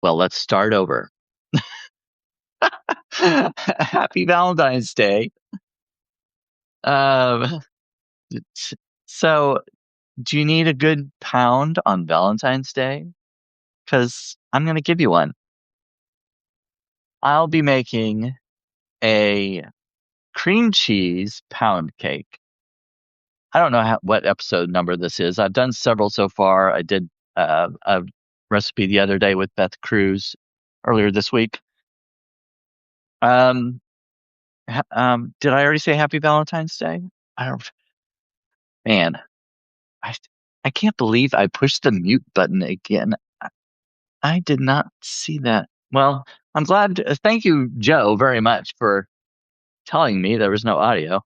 Well, let's start over. Happy Valentine's Day. Um, so, do you need a good pound on Valentine's Day? Because I'm going to give you one. I'll be making a cream cheese pound cake. I don't know what episode number this is. I've done several so far. I did a recipe the other day with Beth Cruz earlier this week. Um, did I already say Happy Valentine's Day? I don't, man. I I can't believe I pushed the mute button again. I, I did not see that. Well, I'm glad. Thank you, Joe, very much for telling me there was no audio.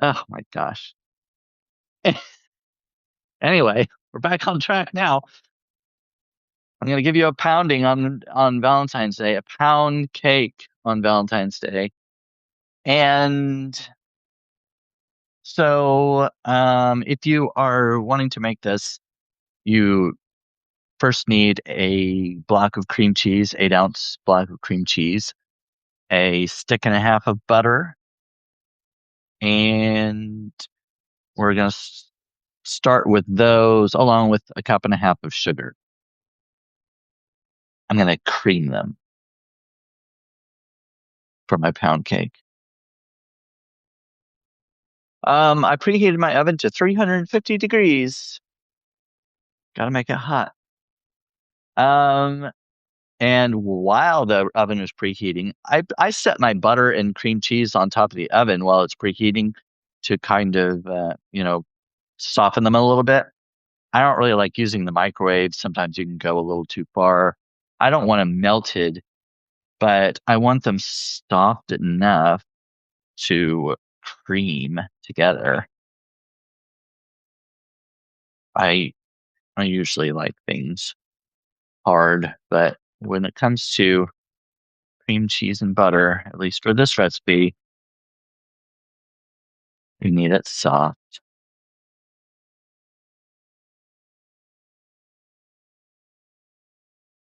Oh my gosh. Anyway, we're back on track now. I'm going to give you a pounding on Valentine's Day, a pound cake on Valentine's Day. And so, if you are wanting to make this, you first need a block of cream cheese, 8-ounce block of cream cheese, a stick and a half of butter, and we're going to start with those along with a cup and a half of sugar. I'm going to cream them for my pound cake. I preheated my oven to 350 degrees. Got to make it hot. And while the oven is preheating, I set my butter and cream cheese on top of the oven while it's preheating to kind of, soften them a little bit. I don't really like using the microwave. Sometimes you can go a little too far. I don't want them melted, but I want them soft enough to cream together. I I usually like things hard, but when it comes to cream cheese and butter, at least for this recipe, you need it soft.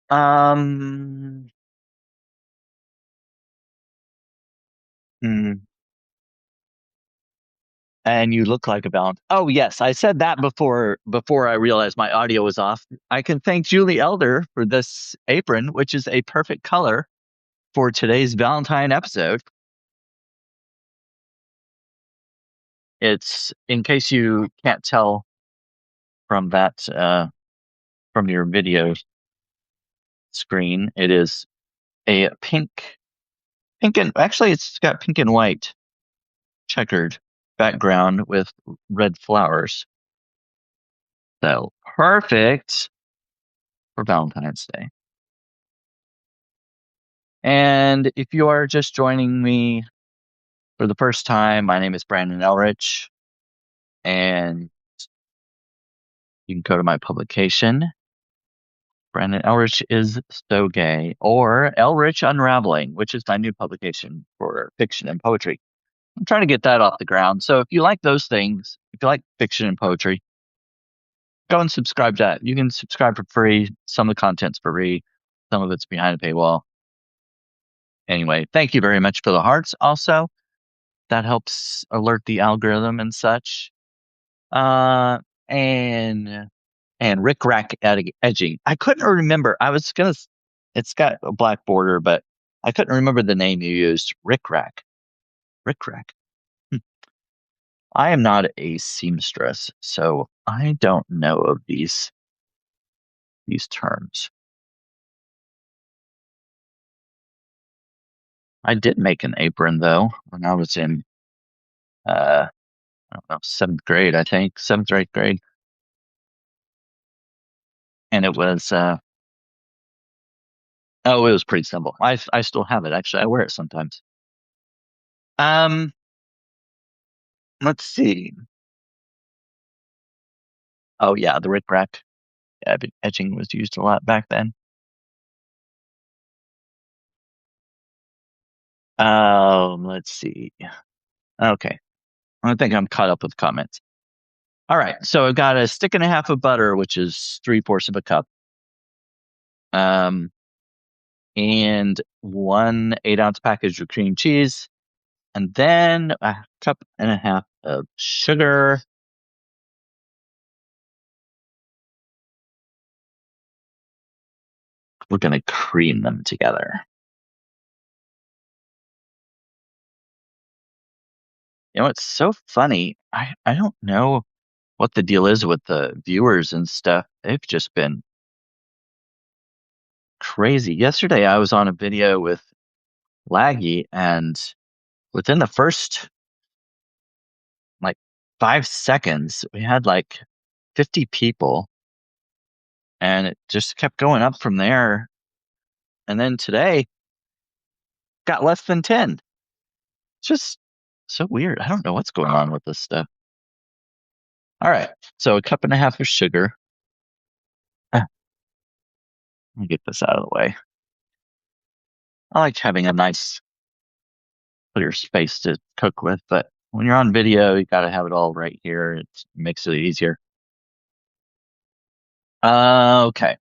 Um, hmm, and you look like a balance. Oh yes, I said that before I realized my audio was off. I can thank Julie Elder for this apron, which is a perfect color for today's Valentine episode. It's in case you can't tell from that from your video screen, it is a pink and actually it's got pink and white checkered background with red flowers. So perfect for Valentine's Day. And if you are just joining me for the first time, my name is Brandon Elrich, and you can go to my publication. Brandon Elrich is So Gay, or Elrich Unraveling, which is my new publication for fiction and poetry. I'm trying to get that off the ground. So if you like those things, if you like fiction and poetry, go and subscribe to that. You can subscribe for free. Some of the content's free. Some of it's behind a paywall. Anyway, thank you very much for the hearts. Also, that helps alert the algorithm and such. Uh, and Rick Rack edging. I couldn't remember. I was gonna. It's got a black border, but I couldn't remember the name you used. Rick Rack. Rick Rack. I am not a seamstress, so I don't know of these terms. I did make an apron though when I was in I don't know, 7th grade, I think, 7th or 8th grade. And it was oh, it was pretty simple. I still have it actually. I wear it sometimes. Um, let's see. Oh yeah, the Rick Rack etching was used a lot back then. Let's see. Okay. I think I'm caught up with comments. All right. So I've got a stick and a half of butter, which is 3/4 of a cup. and 1 8-ounce package of cream cheese, and then a cup and a half of sugar. We're going to cream them together. You know, it's so funny. I don't know what the deal is with the viewers and stuff. They've just been crazy. Yesterday, I was on a video with Laggy, and within the first like 5 seconds, we had like 50 people, and it just kept going up from there. And then today, got less than 10. It's just so weird. I don't know what's going on with this stuff. All right, so a cup and a half of sugar. Let me get this out of the way. I like having a nice clear space to cook with, but when you're on video, you got to have it all right here. It makes it easier. Okay.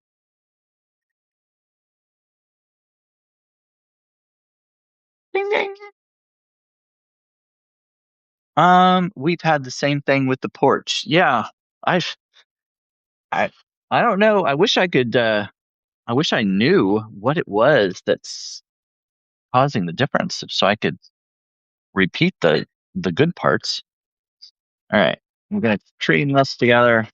Ding, ding. We've had the same thing with the porch. Yeah, I, I, I don't know. I wish I could. I wish I knew what it was that's causing the difference, so I could repeat the good parts. All right, we're gonna train this together.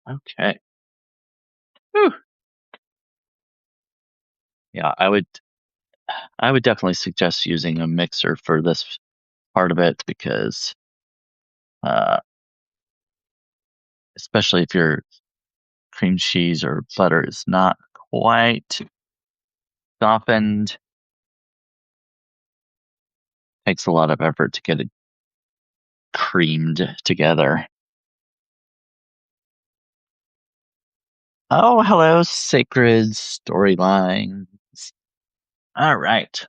Okay. Whew. Yeah, I would definitely suggest using a mixer for this part of it because, uh, especially if your cream cheese or butter is not quite softened, takes a lot of effort to get it creamed together. Oh, hello, sacred storylines. All right.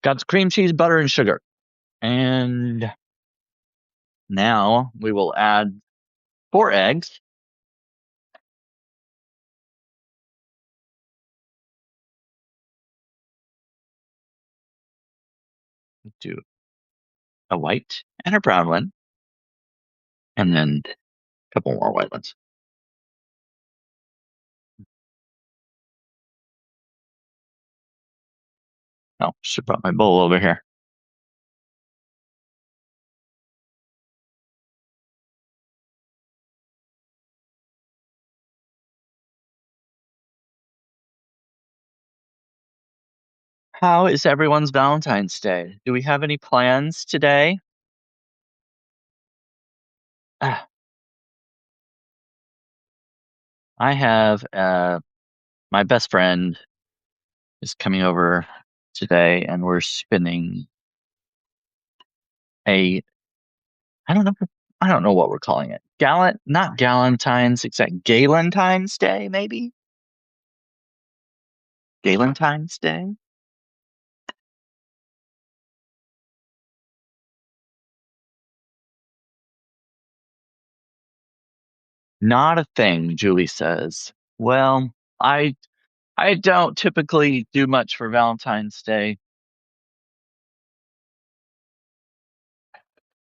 Got the cream cheese, butter, and sugar. And now we will add 4 eggs. Do a white and a brown one, and then a couple more white ones. Oh, should brought my bowl over here. How is everyone's Valentine's Day? Do we have any plans today? Ah, I have my best friend is coming over today, and we're spinning a I don't know I don't know what we're calling it. Not Galentine's, exact Galentine's Day, maybe? Galentine's Day? Not a thing, Julie says. Well, I don't typically do much for Valentine's Day.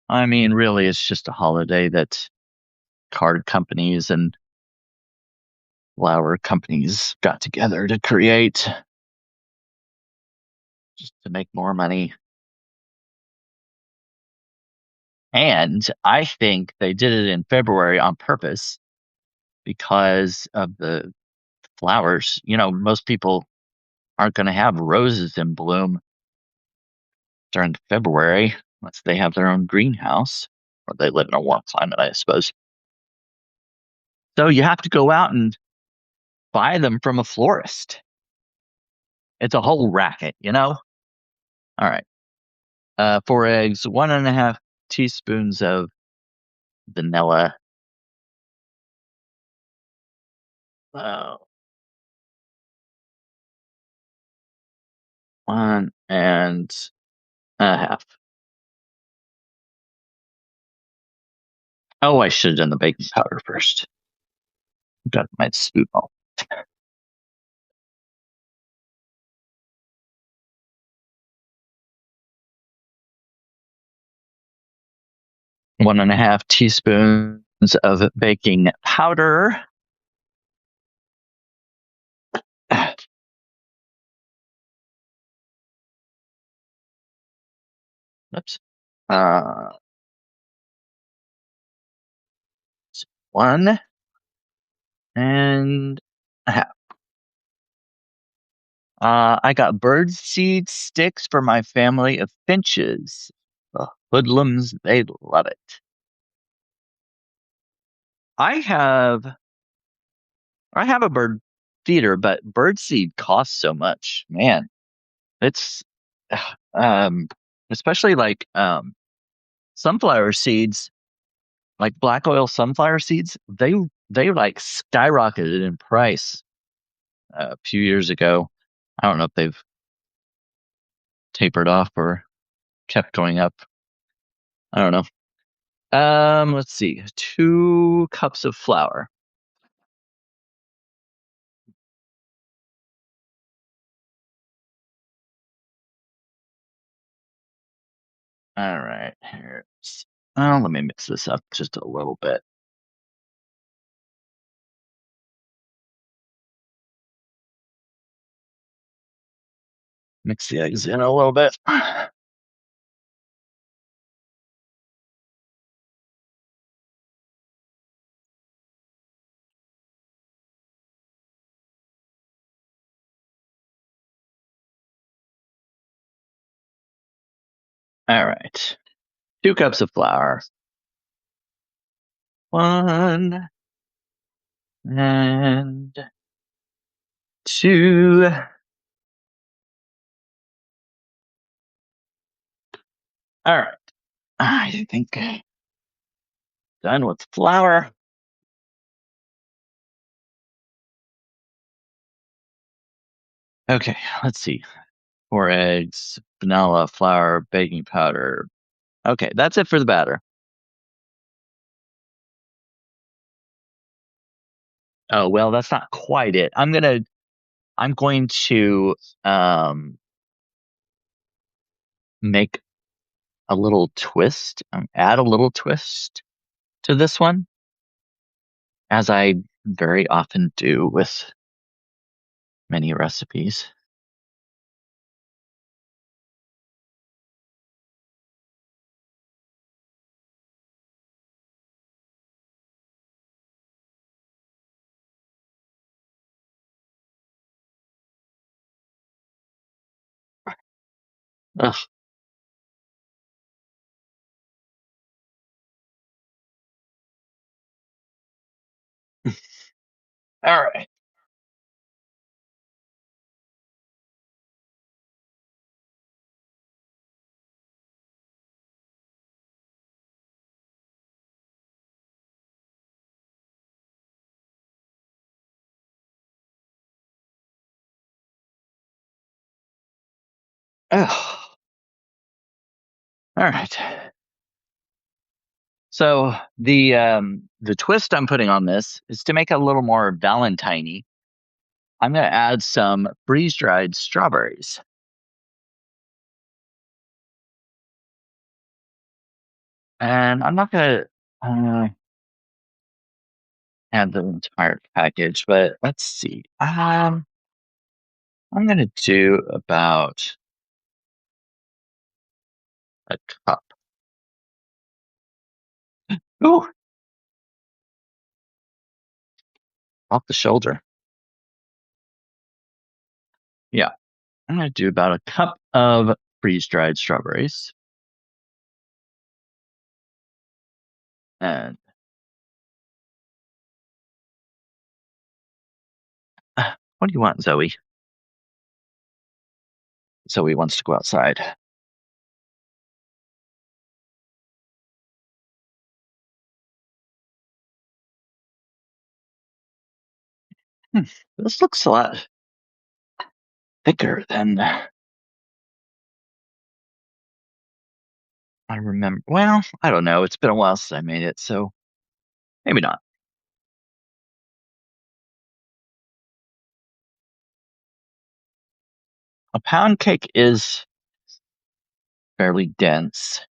I mean, really, it's just a holiday that card companies and flower companies got together to create just to make more money. And I think they did it in February on purpose because of the flowers. You know, most people aren't going to have roses in bloom during February, unless they have their own greenhouse or they live in a warm climate, I suppose. So you have to go out and buy them from a florist. It's a whole racket, you know? All right. 4 eggs, 1.5 teaspoons of vanilla. Uh, 1.5. Oh, I should have done the baking powder first. Got my spoon. 1.5 teaspoons of baking powder. Oops. One and a half. I got bird seed sticks for my family of finches. The hoodlums, they love it. I have a bird feeder, but bird seed costs so much. Man, it's um especially like sunflower seeds, like black oil sunflower seeds, they like skyrocketed in price a few years ago. I don't know if they've tapered off or kept going up. I don't know. Let's see. 2 cups of flour. All right. Here's. Oh, let me mix this up just a little bit. Mix the eggs in a little bit. All right. 2 cups of flour. 1 and 2. All right. I think done with flour. Okay, let's see. 4 eggs, vanilla, flour, baking powder. Okay, that's it for the batter. Oh, well, that's not quite it. I'm going to make a little twist, add a little twist to this one, as I very often do with many recipes. Ugh. All right. Ugh. All right. So the twist I'm putting on this is to make it a little more Valentine-y. I'm going to add some freeze-dried strawberries. And I'm not going to add the entire package, but let's see. I'm going to do about a cup. Ooh, off the shoulder. Yeah, I'm going to do about a cup of freeze-dried strawberries. And what do you want, Zoe? Zoe wants to go outside. Hmm, this looks a lot thicker than I remember. Well, I don't know. It's been a while since I made it, so maybe not. A pound cake is fairly dense.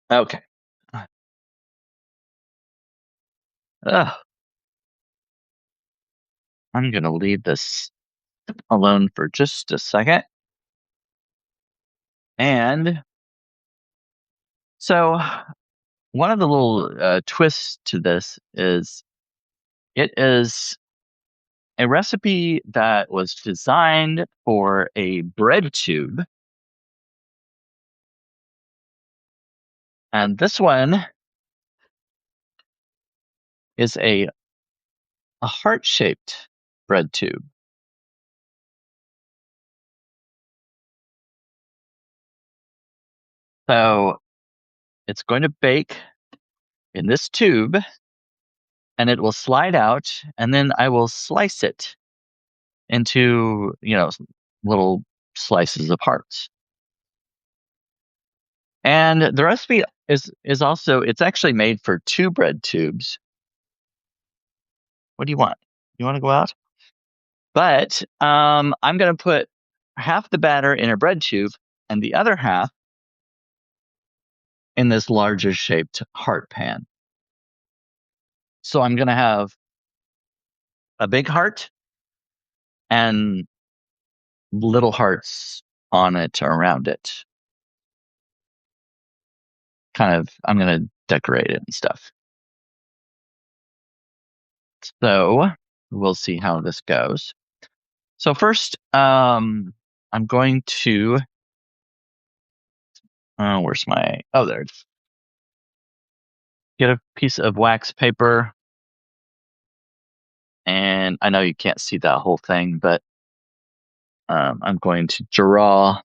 Okay. Ugh, I'm gonna leave this alone for just a second. And so, one of the little twists to this is it is a recipe that was designed for a bread tube. And this one is a heart-shaped bread tube. So it's going to bake in this tube and it will slide out, and then I will slice it into, little slices of hearts. And the recipe is also it's actually made for two bread tubes. What do you want? You want to go out? But I'm going to put half the batter in a bread tube and the other half in this larger shaped heart pan. So I'm going to have a big heart and little hearts on it or around it. I'm going to decorate it and stuff. So we'll see how this goes. So first, I'm going to, there it is. Get a piece of wax paper. And I know you can't see that whole thing, but I'm going to draw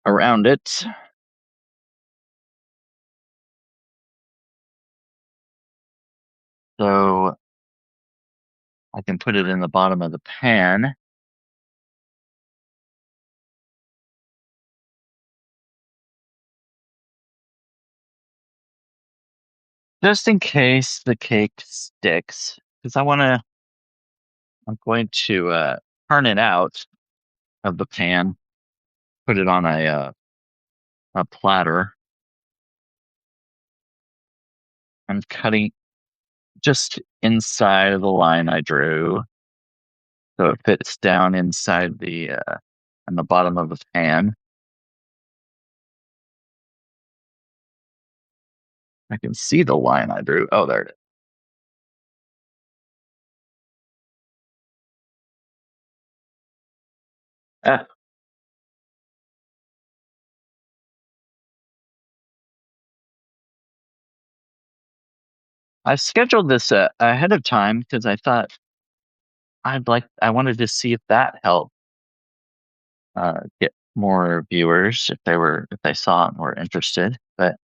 around it. So I can put it in the bottom of the pan. Just in case the cake sticks, because I'm going to turn it out of the pan, put it on a platter. I'm cutting just inside of the line I drew, so it fits down inside on the bottom of the pan. I can see the line I drew. Oh, there it is. Ah, I scheduled this ahead of time because I thought I wanted to see if that helped get more viewers if they saw it and were interested. But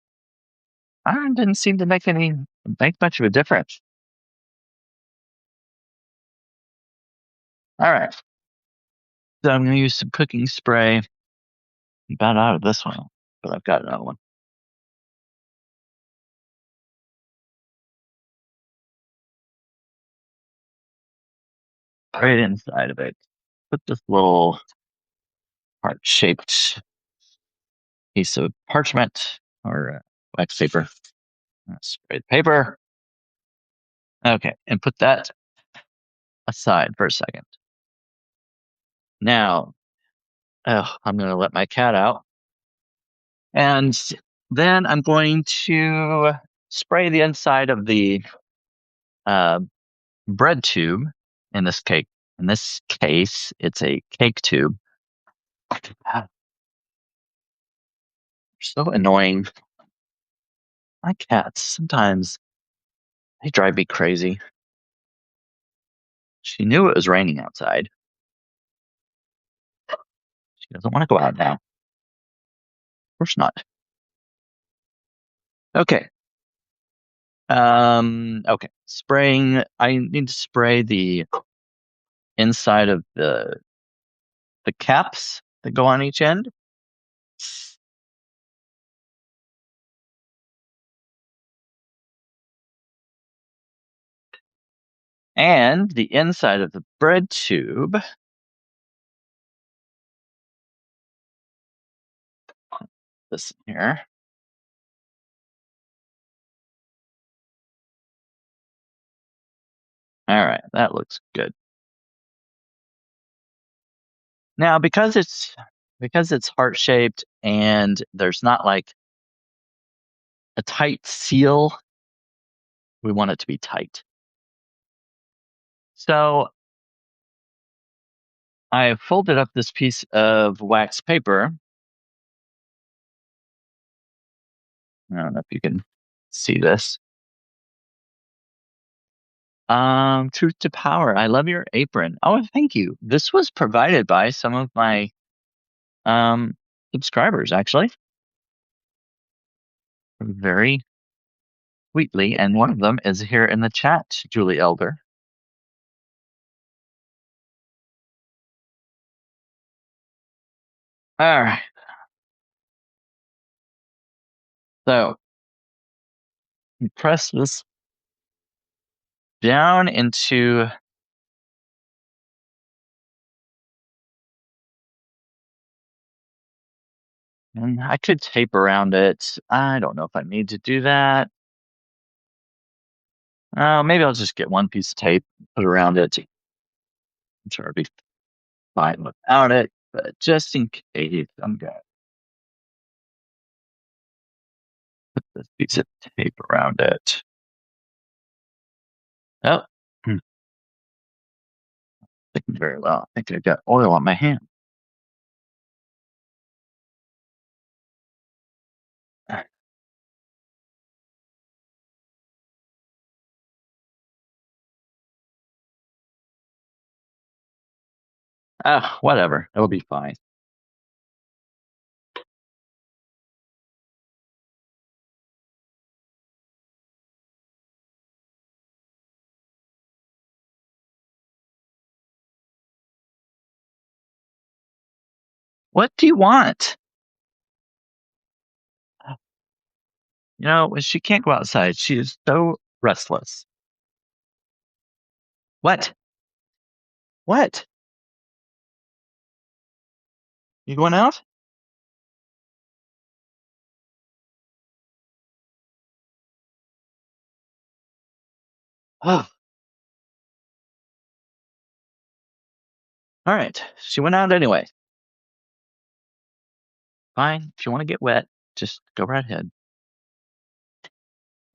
I didn't seem to make much of a difference. All right, so I'm going to use some cooking spray. I'm about out of this one, but I've got another one. Right inside of it, put this little heart-shaped piece of parchment or wax paper. Spray the paper. Okay, and put that aside for a second. Now, I'm going to let my cat out. And then I'm going to spray the inside of the uh, bread tube in this cake. In this case, it's a cake tube. Ah, so annoying. My cats sometimes they drive me crazy. She knew it was raining outside. She doesn't want to go out now. Of course not. Okay. Okay. Spraying. I need to spray the inside of the caps that go on each end. And the inside of the bread tube. This here. All right, that looks good. Now, because it's heart shaped and there's not like a tight seal, we want it to be tight. So I folded up this piece of wax paper. I don't know if you can see this. Truth to power. I love your apron. Oh, thank you. This was provided by some of my subscribers, actually. Very sweetly, and one of them is here in the chat, Julie Elder. All right. So press this down into and I could tape around it. I don't know if I need to do that. Maybe I'll just get one piece of tape, put around it. I'm sure it'll be fine without it, but just in case, I'm gonna put this piece of tape around it. Oh, thinking very well. I think I got oil on my hand. Whatever. It'll be fine. What do you want? You know, when she can't go outside, she is so restless. What? What? You going out? Oh, all right. She went out anyway. Fine. If you want to get wet, just go right ahead.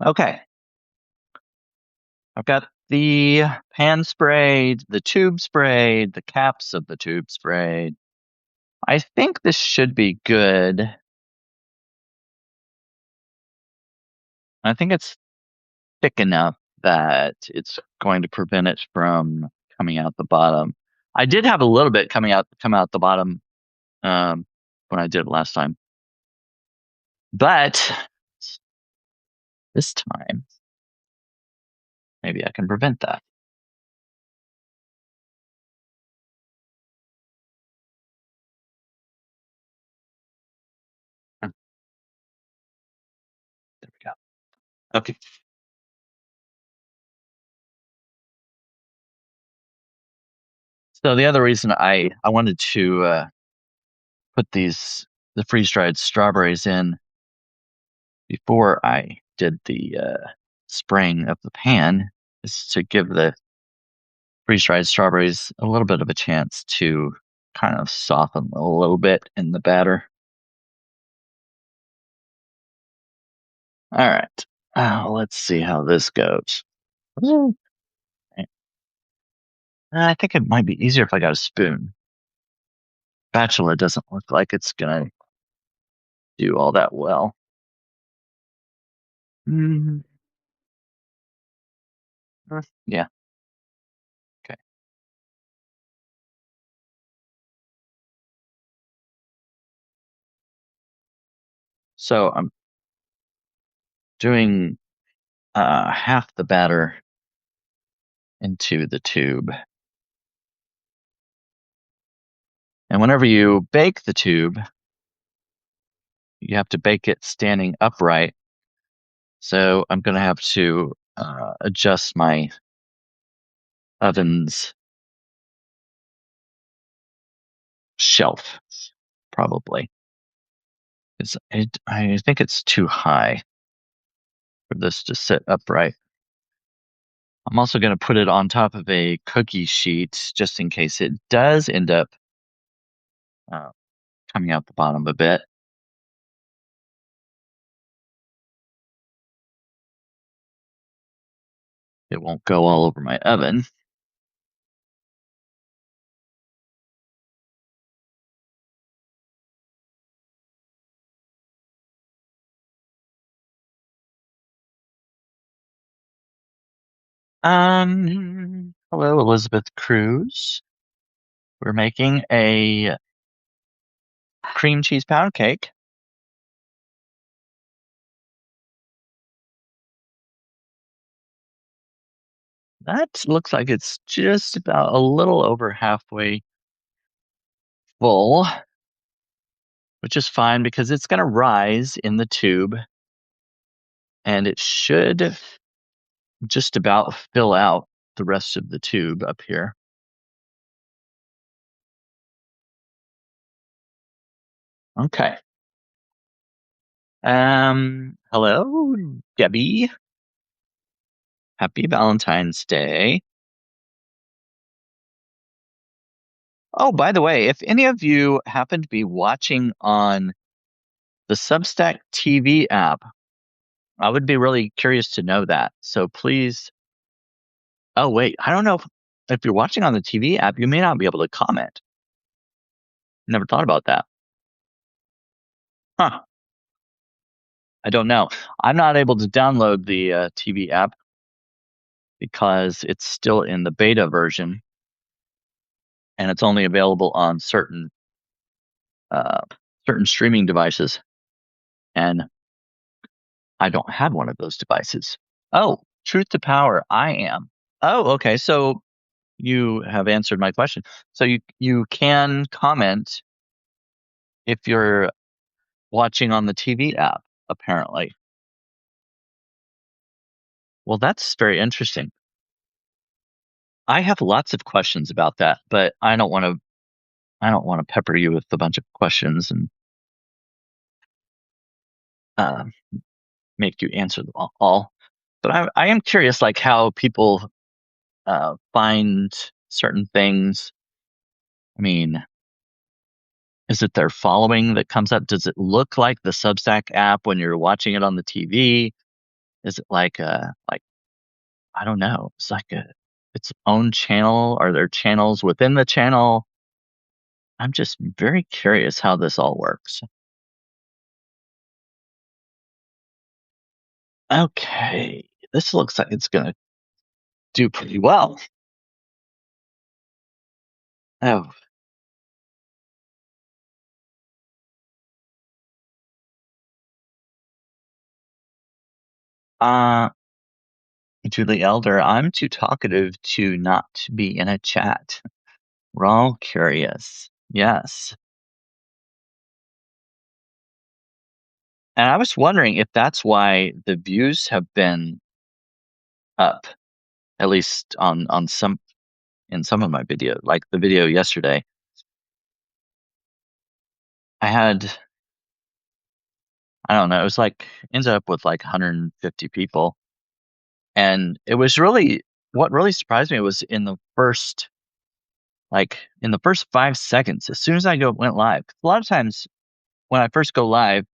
Okay. I've got the pan sprayed, the tube sprayed, the caps of the tube sprayed. I think this should be good. I think it's thick enough that it's going to prevent it from coming out the bottom. I did have a little bit come out the bottom when I did it last time. But this time, maybe I can prevent that. There we go. Okay. So the other reason I wanted to put the freeze dried strawberries in before I did the spraying of the pan is to give the freeze dried strawberries a little bit of a chance to kind of soften a little bit in the batter. All right. Let's see how this goes. Mm. I think it might be easier if I got a spoon. Spatula doesn't look like it's gonna do all that well. Mm, yeah. Okay. So I'm doing half the batter into the tube. And whenever you bake the tube, you have to bake it standing upright. So I'm going to have to adjust my oven's shelf, probably. I think it's too high for this to sit upright. I'm also going to put it on top of a cookie sheet just in case it does end up uh, coming out the bottom a bit. It won't go all over my oven. Hello, Elizabeth Cruz. We're making a cream cheese pound cake. That looks like it's just about a little over halfway full, which is fine because it's going to rise in the tube and it should just about fill out the rest of the tube up here. Okay. Hello, Debbie. Happy Valentine's Day. Oh, by the way, if any of you happen to be watching on the Substack TV app, I would be really curious to know that. So please. Oh, wait, I don't know if you're watching on the TV app, you may not be able to comment. Never thought about that. Huh. I don't know. I'm not able to download the TV app because it's still in the beta version and it's only available on uh, certain streaming devices. And I don't have one of those devices. Oh, truth to power, I am. Oh, okay. So you have answered my question. So you can comment if you're watching on the TV app, apparently. Well, that's very interesting. I have lots of questions about that, but I don't want to pepper you with a bunch of questions and uh, make you answer them all. But I am curious, like how people find certain things. I mean, is it their following that comes up? Does it look like the Substack app when you're watching it on the TV? Is it like I don't know. It's like its own channel. Are there channels within the channel? I'm just very curious how this all works. Okay, this looks like it's gonna do pretty well. Oh, uh, Julie Elder, I'm too talkative to not be in a chat. We're all curious. Yes. And I was wondering if that's why the views have been up, at least on some in some of my video, like the video yesterday. I had I don't know, it was like ended up with like 150 people. And it was really what really surprised me was in the first 5 seconds, as soon as I went live. A lot of times when I first go live,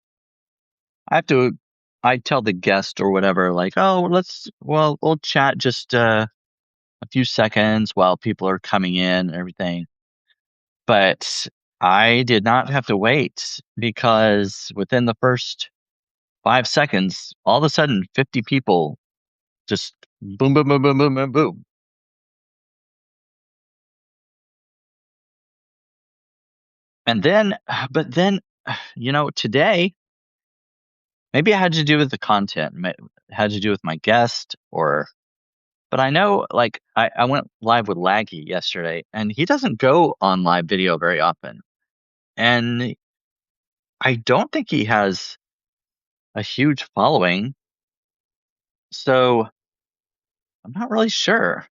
I have to I tell the guest or whatever, like, oh, we'll chat just a few seconds while people are coming in and everything. But I did not have to wait because within the first 5 seconds, all of a sudden, 50 people just boom, boom, boom, boom, boom, boom, boom. And then, but then, today, maybe it had to do with the content, it had to do with my guest but I know, like, I went live with Laggy yesterday, and he doesn't go on live video very often. And I don't think he has a huge following. So I'm not really sure.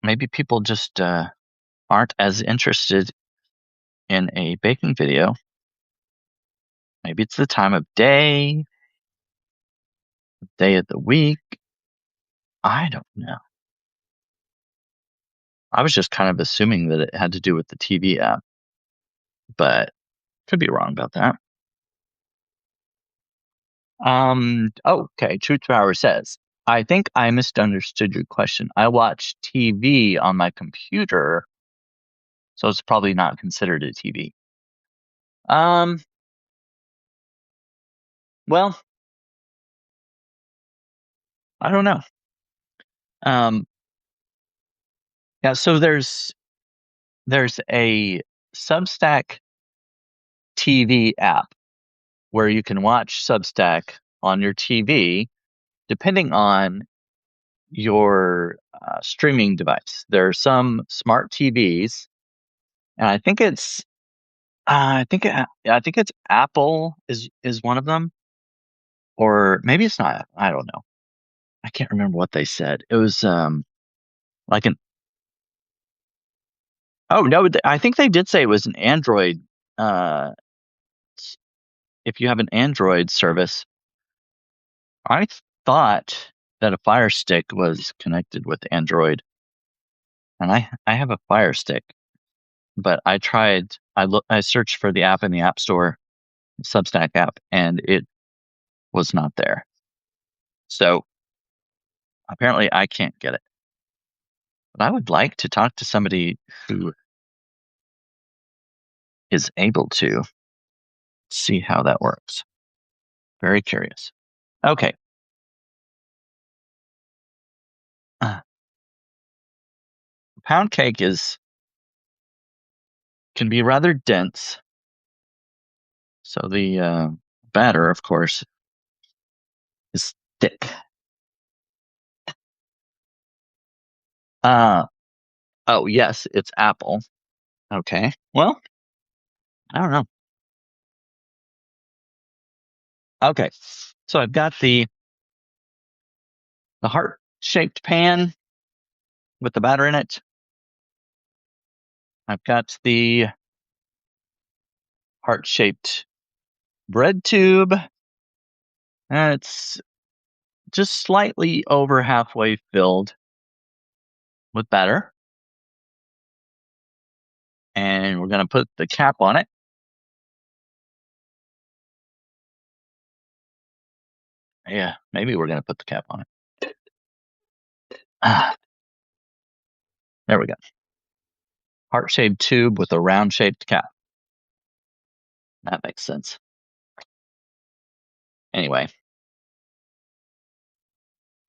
Maybe people just aren't as interested in a baking video. Maybe it's the time of day of the week. I don't know. I was just kind of assuming that it had to do with the TV app, but could be wrong about that. Okay. Truth Power says, I think I misunderstood your question. I watch TV on my computer, so it's probably not considered a TV. Well, I don't know. Um, yeah, so there's a Substack TV app where you can watch Substack on your TV, depending on your streaming device. There are some smart TVs, and I think it's Apple is one of them, or maybe it's not. I don't know. I can't remember what they said. It was like an oh no, I think they did say it was an Android. Uh, if you have an Android service, I thought that a Fire Stick was connected with Android, and I have a Fire Stick, but I searched for the app in the App Store, Substack app, and it was not there. So apparently I can't get it. But I would like to talk to somebody who is able to see how that works. Very curious. Okay. Uh, Pound cake can be rather dense. So the batter, of course, is thick. Uh oh yes, it's apple. Okay. Well, I don't know. Okay. So I've got the heart-shaped pan with the batter in it. I've got the heart-shaped bread tube. And it's just slightly over halfway filled with batter. And we're going to put the cap on it. Yeah, maybe we're going to put the cap on it. There we go. Heart-shaped tube with a round-shaped cap. That makes sense. Anyway.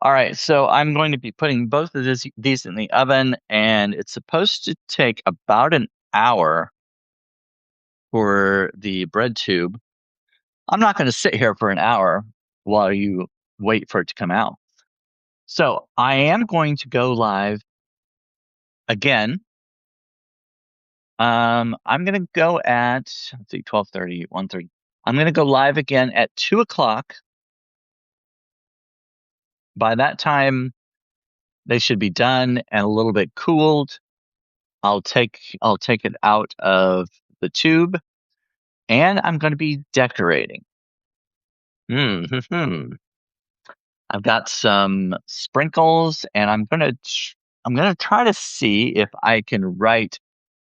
All right, so I'm going to be putting both of these in the oven, and it's supposed to take about an hour for the bread tube. I'm not going to sit here for an hour while you wait for it to come out. So I am going to go live again. I'm going to go at, let's see, 12:30, 1:30. I'm going to go live again at 2:00. By that time, they should be done and a little bit cooled. I'll take it out of the tube, and I'm going to be decorating. I've got some sprinkles, and I'm gonna try to see if I can write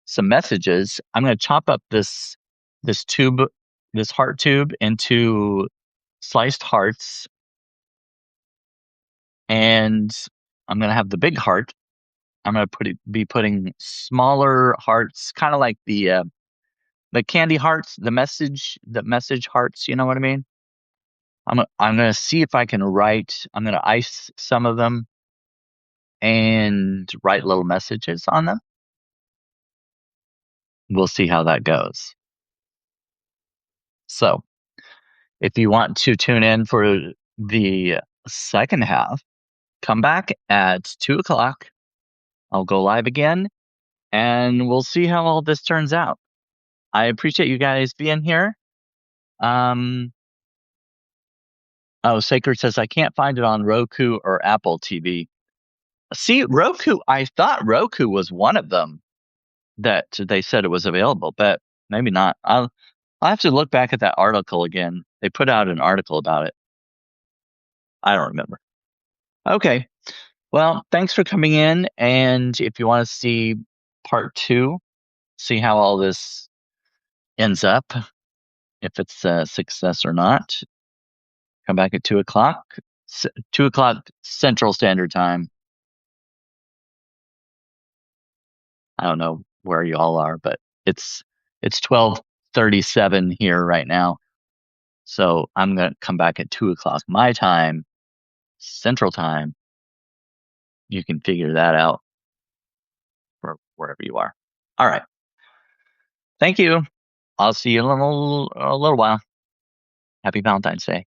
some messages. I'm going to chop up this tube, this heart tube, into sliced hearts, and I'm going to have the big heart. I'm going to be putting smaller hearts, kind of like the candy hearts, the message hearts. You know what I mean? I'm going to see if I can write. I'm going to ice some of them and write little messages on them. We'll see how that goes. So, if you want to tune in for the second half, come back at 2:00. I'll go live again, and we'll see how all this turns out. I appreciate you guys being here. Sacred says, I can't find it on Roku or Apple TV. See, Roku, I thought Roku was one of them that they said it was available, but maybe not. I'll have to look back at that article again. They put out an article about it. I don't remember. Okay. Well, thanks for coming in. And if you want to see part 2, see how all this ends up, if it's a success or not, come back at 2:00, 2:00 Central Standard Time. I don't know where you all are, but it's 12:37 here right now. So I'm going to come back at 2:00 my time, Central Time. You can figure that out for wherever you are. All right. Thank you. I'll see you in a little while. Happy Valentine's Day.